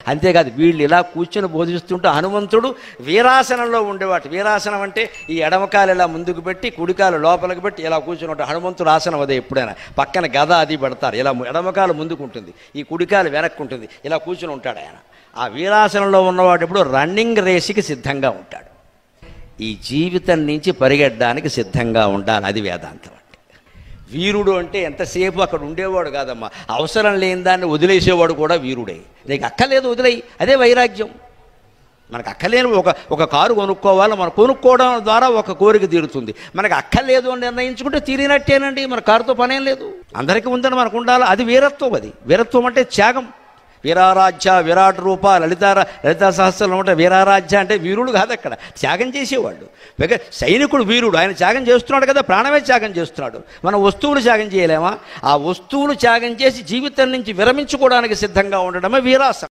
అంతేకాదు వీళ్ళు ఇలా కూర్చొని బోధిస్తుంటే హనుమంతుడు వీరాసనంలో ఉండేవాడు. వీరాసనం అంటే ఈ ఎడమకాలు ఇలా ముందుకు పెట్టి కుడికాలు లోపలికి పెట్టి ఇలా కూర్చొని ఉంటాడు. హనుమంతుడు ఆసనం అదే. ఎప్పుడైనా పక్కన గద అది పెడతారు. ఇలా ఎడమకాలు ముందుకు ఉంటుంది, ఈ కుడికాలు వెనక్కు ఉంటుంది, ఇలా కూర్చొని ఉంటాడు ఆయన. ఆ వీరాసనంలో ఉన్నవాడు ఎప్పుడు రన్నింగ్ రేసుకి సిద్ధంగా ఉంటాడు. ఈ జీవితం నుంచి పరిగెట్టడానికి సిద్ధంగా ఉండాలి. అది వేదాంతం. వీరుడు అంటే ఎంతసేపు అక్కడ ఉండేవాడు కాదమ్మా, అవసరం లేని దాన్ని వదిలేసేవాడు కూడా వీరుడే. నీకు అక్కర్లేదు వదిలేయి, అదే వైరాగ్యం. మనకు అక్కర్లేని ఒక కారు కొనుక్కోవాలి, మనం కొనుక్కోవడం ద్వారా ఒక కోరిక తీరుతుంది. మనకు అక్కర్లేదు అని నిర్ణయించుకుంటే తీరినట్టేనండి, మన కారుతో పనేం లేదు. అందరికీ ఉందని మనకు ఉండాలి. అది వీరత్వం. అది వీరత్వం అంటే త్యాగం. వీరారాధ్య, విరాట్ రూప, లలితా సహస్రంలో ఉంటే వీరారాధ్య అంటే వీరుడు కాదు, అక్కడ త్యాగం చేసేవాళ్ళు. పైగా సైనికుడు వీరుడు, ఆయన త్యాగం చేస్తున్నాడు కదా, ప్రాణమే త్యాగం చేస్తున్నాడు. మనం వస్తువులు త్యాగం చేయలేమా? ఆ వస్తువులు త్యాగం చేసి జీవితం నుంచి విరమించుకోవడానికి సిద్ధంగా ఉండడమే వీరాసనం.